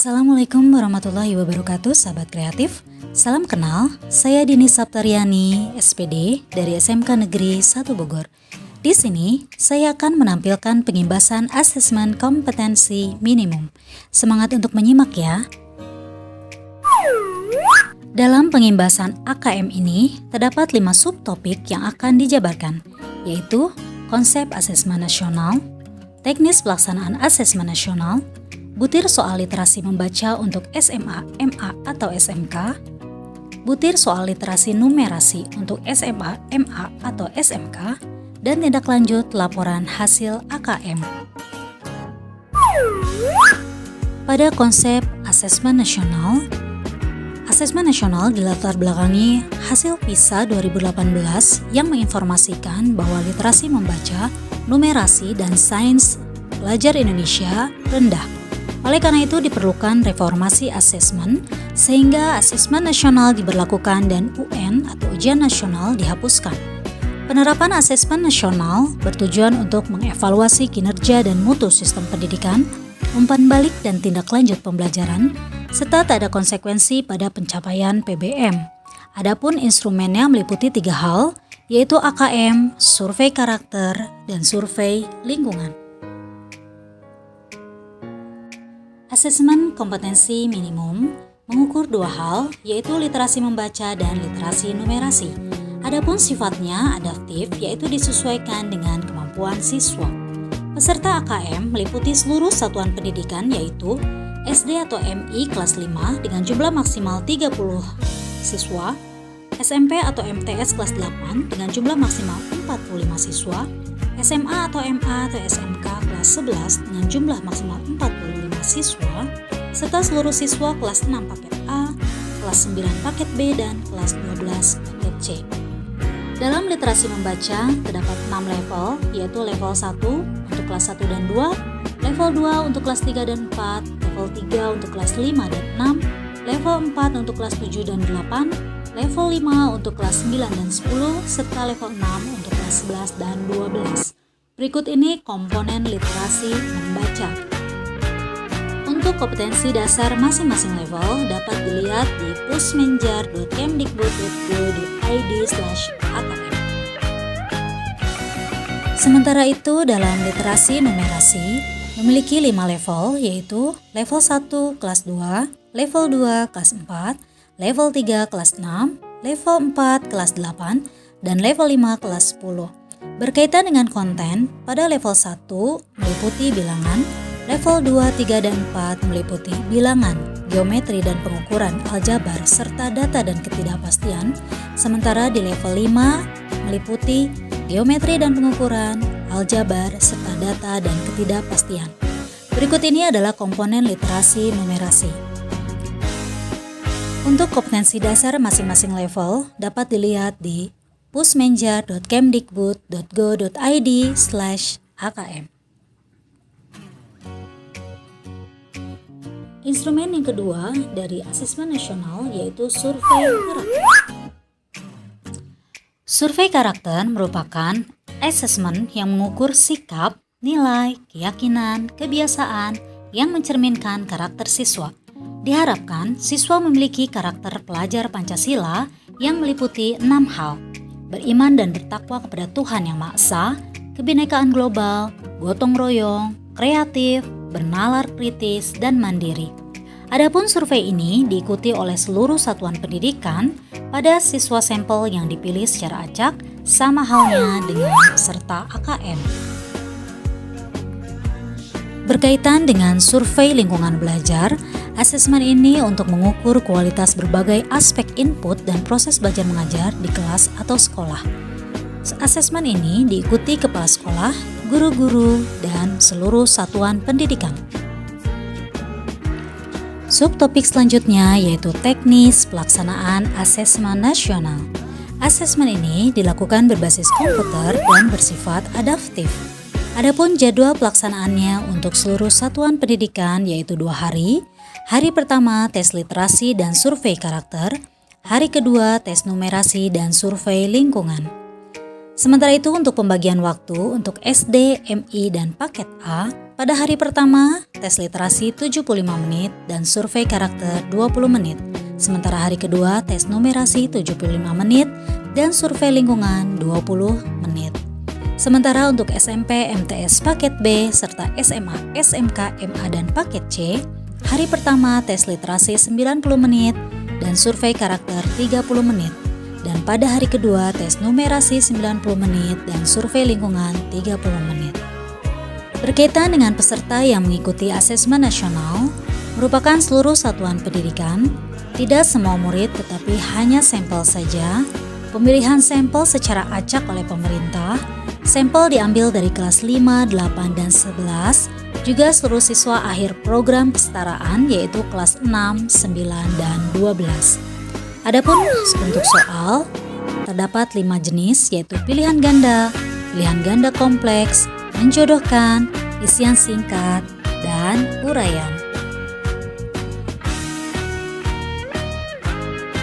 Assalamualaikum warahmatullahi wabarakatuh, sahabat kreatif. Salam kenal, saya Dini Saptaryani, SPD dari SMK Negeri 1 Bogor. Di sini, saya akan menampilkan pengimbasan asesmen kompetensi minimum. Semangat untuk menyimak ya. Dalam pengimbasan AKM ini, terdapat 5 subtopik yang akan dijabarkan, yaitu konsep asesmen nasional, teknis pelaksanaan asesmen nasional, butir soal literasi membaca untuk SMA, MA, atau SMK, butir soal literasi numerasi untuk SMA, MA, atau SMK, dan tindak lanjut laporan hasil AKM. Pada konsep asesmen nasional dilatar belakangi hasil PISA 2018 yang menginformasikan bahwa literasi membaca, numerasi, dan sains pelajar Indonesia rendah. Oleh karena itu diperlukan reformasi asesmen sehingga asesmen nasional diberlakukan dan UN atau ujian nasional dihapuskan. Penerapan asesmen nasional bertujuan untuk mengevaluasi kinerja dan mutu sistem pendidikan, umpan balik dan tindak lanjut pembelajaran, serta tak ada konsekuensi pada pencapaian PBM. Adapun instrumennya meliputi 3 hal, yaitu AKM, survei karakter, dan survei lingkungan. Asesmen kompetensi minimum mengukur 2 hal, yaitu literasi membaca dan literasi numerasi. Adapun sifatnya adaptif, yaitu disesuaikan dengan kemampuan siswa. Peserta AKM meliputi seluruh satuan pendidikan, yaitu SD atau MI kelas 5 dengan jumlah maksimal 30 siswa, SMP atau MTS kelas 8 dengan jumlah maksimal 45 siswa, SMA atau MA atau SMK kelas 11 dengan jumlah maksimal 45 siswa, serta seluruh siswa kelas 6 paket A, kelas 9 paket B, dan kelas 12 paket C. Dalam literasi membaca, terdapat 6 level, yaitu level 1 untuk kelas 1 dan 2, level 2 untuk kelas 3 dan 4, level 3 untuk kelas 5 dan 6, level 4 untuk kelas 7 dan 8, level 5 untuk kelas 9 dan 10, serta level 6 untuk kelas 11 dan 12. Berikut ini komponen literasi membaca. Untuk kompetensi dasar masing-masing level dapat dilihat di pusmenjar.kemdikbud.go.id/akm. Sementara itu dalam literasi numerasi memiliki 5 level, yaitu level 1 kelas 2, level 2 kelas 4, level 3 kelas 6, level 4 kelas 8, dan level 5 kelas 10. Berkaitan dengan konten, pada level 1 meliputi bilangan, level 2, 3, dan 4 meliputi bilangan, geometri dan pengukuran, aljabar, serta data dan ketidakpastian, sementara di level 5 meliputi geometri dan pengukuran, aljabar, serta data dan ketidakpastian. Berikut ini adalah komponen literasi numerasi. Untuk kompetensi dasar masing-masing level dapat dilihat di pusmenjar.kemdikbud.go.id/akm. Instrumen yang kedua dari asesmen nasional yaitu survei karakter. Survei karakter merupakan asesmen yang mengukur sikap, nilai, keyakinan, kebiasaan yang mencerminkan karakter siswa. Diharapkan siswa memiliki karakter pelajar Pancasila yang meliputi 6 hal: beriman dan bertakwa kepada Tuhan Yang Maha Esa, kebinekaan global, gotong royong, kreatif, bernalar kritis, dan mandiri. Adapun survei ini diikuti oleh seluruh satuan pendidikan pada siswa sampel yang dipilih secara acak, sama halnya dengan peserta AKM. Berkaitan dengan survei lingkungan belajar, asesmen ini untuk mengukur kualitas berbagai aspek input dan proses belajar mengajar di kelas atau sekolah. Asesmen ini diikuti kepala sekolah, guru-guru, dan seluruh satuan pendidikan. Subtopik selanjutnya yaitu teknis pelaksanaan asesmen nasional. Asesmen ini dilakukan berbasis komputer dan bersifat adaptif. Adapun jadwal pelaksanaannya untuk seluruh satuan pendidikan yaitu 2 hari. Hari pertama tes literasi dan survei karakter, hari kedua tes numerasi dan survei lingkungan. Sementara itu untuk pembagian waktu untuk SD, MI, dan paket A, Pada hari pertama, tes literasi 75 menit dan survei karakter 20 menit. Sementara hari kedua, tes numerasi 75 menit dan survei lingkungan 20 menit. Sementara untuk SMP, MTS paket B, serta SMA, SMK, MA, dan paket C, hari pertama tes literasi 90 menit dan survei karakter 30 menit. Dan pada hari kedua tes numerasi 90 menit dan survei lingkungan 30 menit. Berkaitan dengan peserta yang mengikuti asesmen nasional, merupakan seluruh satuan pendidikan, tidak semua murid tetapi hanya sampel saja, pemilihan sampel secara acak oleh pemerintah, sampel diambil dari kelas 5, 8, dan 11, juga seluruh siswa akhir program kesetaraan yaitu kelas 6, 9, dan 12. Adapun untuk soal, terdapat 5 jenis yaitu pilihan ganda kompleks, menjodohkan, isian singkat, dan uraian.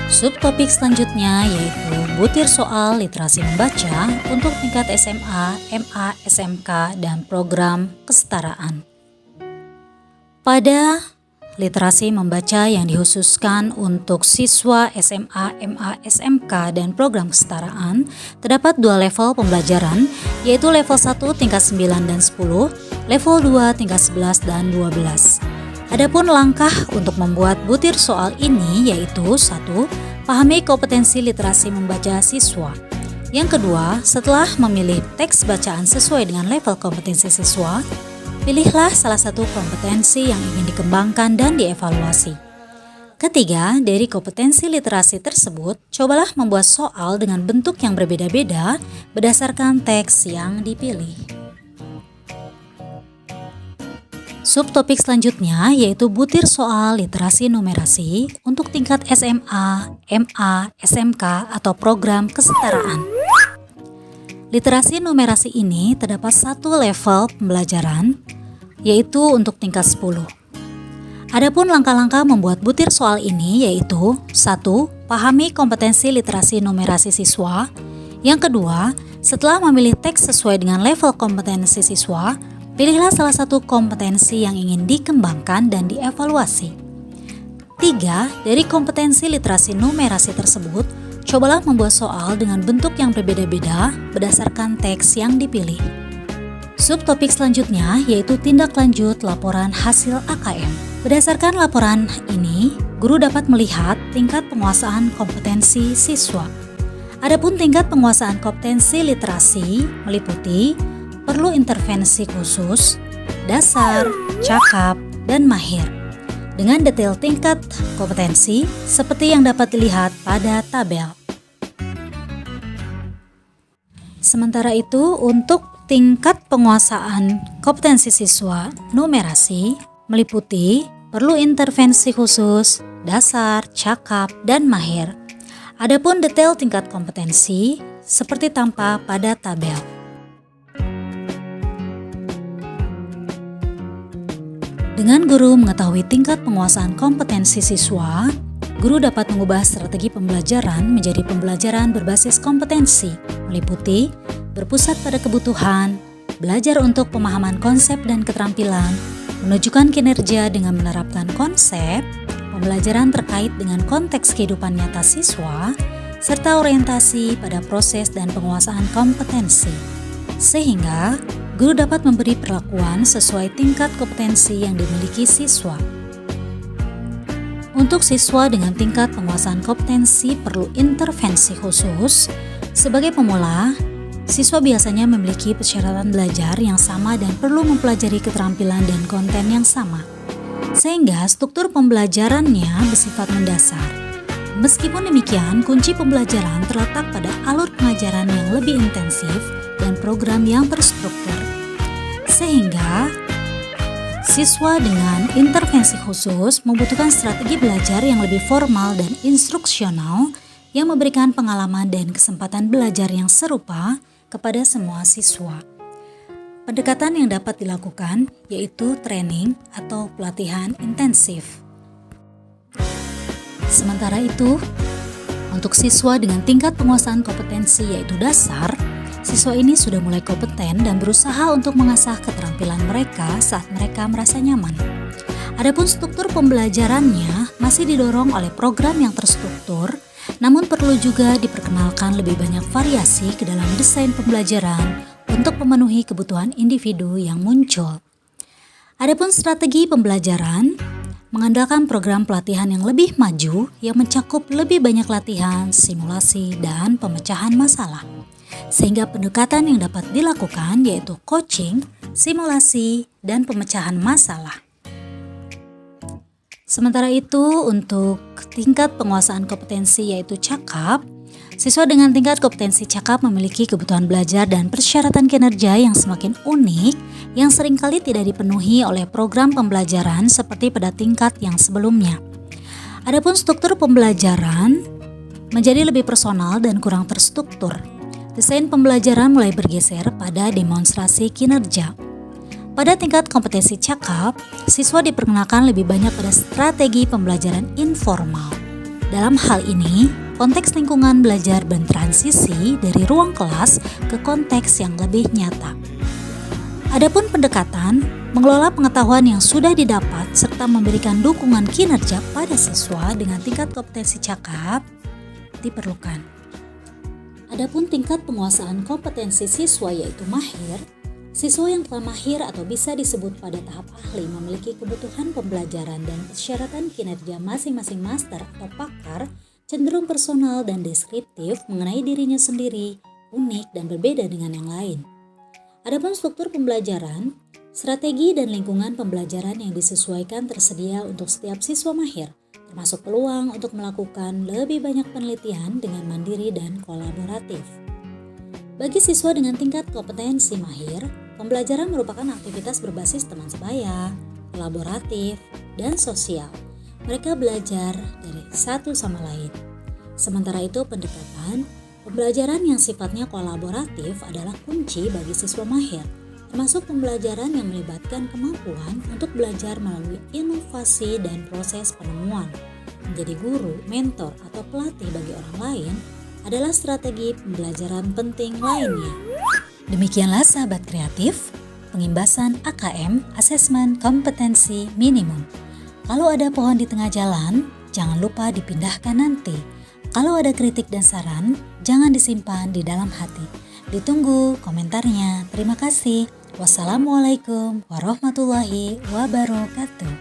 Subtopik selanjutnya yaitu butir soal literasi membaca untuk tingkat SMA, MA, SMK, dan program kesetaraan. Pada literasi membaca yang dikhususkan untuk siswa SMA, MA, SMK, dan program kesetaraan, terdapat 2 level pembelajaran, yaitu level 1 tingkat 9 dan 10, level 2 tingkat 11 dan 12. Adapun langkah untuk membuat butir soal ini yaitu 1. Pahami kompetensi literasi membaca siswa. Yang kedua, setelah memilih teks bacaan sesuai dengan level kompetensi siswa, pilihlah salah satu kompetensi yang ingin dikembangkan dan dievaluasi. Ketiga, dari kompetensi literasi tersebut, cobalah membuat soal dengan bentuk yang berbeda-beda berdasarkan teks yang dipilih. Subtopik selanjutnya yaitu butir soal literasi numerasi untuk tingkat SMA, MA, SMK, atau program kesetaraan. Literasi numerasi ini terdapat 1 level pembelajaran, yaitu untuk tingkat 10. Adapun langkah-langkah membuat butir soal ini yaitu 1. Pahami kompetensi literasi numerasi siswa. Yang kedua, setelah memilih teks sesuai dengan level kompetensi siswa, pilihlah salah satu kompetensi yang ingin dikembangkan dan dievaluasi. 3. Dari kompetensi literasi numerasi tersebut, cobalah membuat soal dengan bentuk yang berbeda-beda berdasarkan teks yang dipilih. Subtopik selanjutnya yaitu tindak lanjut laporan hasil AKM. Berdasarkan laporan ini, guru dapat melihat tingkat penguasaan kompetensi siswa. Adapun tingkat penguasaan kompetensi literasi meliputi perlu intervensi khusus, dasar, cakap, dan mahir. Dengan detail tingkat kompetensi seperti yang dapat dilihat pada tabel. Sementara itu, untuk tingkat penguasaan kompetensi siswa numerasi meliputi perlu intervensi khusus, dasar, cakap, dan mahir. Adapun detail tingkat kompetensi seperti tampak pada tabel. Dengan guru mengetahui tingkat penguasaan kompetensi siswa, guru dapat mengubah strategi pembelajaran menjadi pembelajaran berbasis kompetensi, meliputi berpusat pada kebutuhan, belajar untuk pemahaman konsep dan keterampilan, menunjukkan kinerja dengan menerapkan konsep, pembelajaran terkait dengan konteks kehidupan nyata siswa, serta orientasi pada proses dan penguasaan kompetensi. Sehingga guru dapat memberi perlakuan sesuai tingkat kompetensi yang dimiliki siswa. Untuk siswa dengan tingkat penguasaan kompetensi perlu intervensi khusus. Sebagai pemula, siswa biasanya memiliki persyaratan belajar yang sama dan perlu mempelajari keterampilan dan konten yang sama. Sehingga struktur pembelajarannya bersifat mendasar. Meskipun demikian, kunci pembelajaran terletak pada alur pengajaran yang lebih intensif dan program yang terstruktur. Sehingga siswa dengan intervensi khusus membutuhkan strategi belajar yang lebih formal dan instruksional yang memberikan pengalaman dan kesempatan belajar yang serupa kepada semua siswa. Pendekatan yang dapat dilakukan yaitu training atau pelatihan intensif. Sementara itu, untuk siswa dengan tingkat penguasaan kompetensi yaitu dasar, Siswa ini sudah mulai kompeten dan berusaha untuk mengasah keterampilan mereka saat mereka merasa nyaman. Adapun struktur pembelajarannya masih didorong oleh program yang terstruktur, namun perlu juga diperkenalkan lebih banyak variasi ke dalam desain pembelajaran untuk memenuhi kebutuhan individu yang muncul. Adapun strategi pembelajaran mengandalkan program pelatihan yang lebih maju yang mencakup lebih banyak latihan, simulasi, dan pemecahan masalah. Sehingga pendekatan yang dapat dilakukan yaitu coaching, simulasi, dan pemecahan masalah. Sementara itu untuk tingkat penguasaan kompetensi yaitu cakap, siswa dengan tingkat kompetensi cakap memiliki kebutuhan belajar dan persyaratan kinerja yang semakin unik yang seringkali tidak dipenuhi oleh program pembelajaran seperti pada tingkat yang sebelumnya. Adapun struktur pembelajaran menjadi lebih personal dan kurang terstruktur. Desain pembelajaran mulai bergeser pada demonstrasi kinerja. Pada tingkat kompetensi cakap, siswa diperkenalkan lebih banyak pada strategi pembelajaran informal. Dalam hal ini, konteks lingkungan belajar bertransisi dari ruang kelas ke konteks yang lebih nyata. Adapun pendekatan, mengelola pengetahuan yang sudah didapat serta memberikan dukungan kinerja pada siswa dengan tingkat kompetensi cakap diperlukan. Adapun tingkat penguasaan kompetensi siswa yaitu mahir, siswa yang telah mahir atau bisa disebut pada tahap ahli memiliki kebutuhan pembelajaran dan persyaratan kinerja masing-masing master atau pakar cenderung personal dan deskriptif mengenai dirinya sendiri, unik dan berbeda dengan yang lain. Adapun struktur pembelajaran, strategi dan lingkungan pembelajaran yang disesuaikan tersedia untuk setiap siswa mahir, termasuk peluang untuk melakukan lebih banyak penelitian dengan mandiri dan kolaboratif. Bagi siswa dengan tingkat kompetensi mahir, pembelajaran merupakan aktivitas berbasis teman sebaya, kolaboratif, dan sosial. Mereka belajar dari satu sama lain. Sementara itu pendekatan, pembelajaran yang sifatnya kolaboratif adalah kunci bagi siswa mahir, termasuk pembelajaran yang melibatkan kemampuan untuk belajar melalui inovasi dan proses penemuan. Menjadi guru, mentor, atau pelatih bagi orang lain adalah strategi pembelajaran penting lainnya. Demikianlah sahabat kreatif, pengimbasan AKM, Asesmen Kompetensi Minimum. Kalau ada pohon di tengah jalan, jangan lupa dipindahkan nanti. Kalau ada kritik dan saran, jangan disimpan di dalam hati. Ditunggu komentarnya. Terima kasih. Wassalamualaikum warahmatullahi wabarakatuh.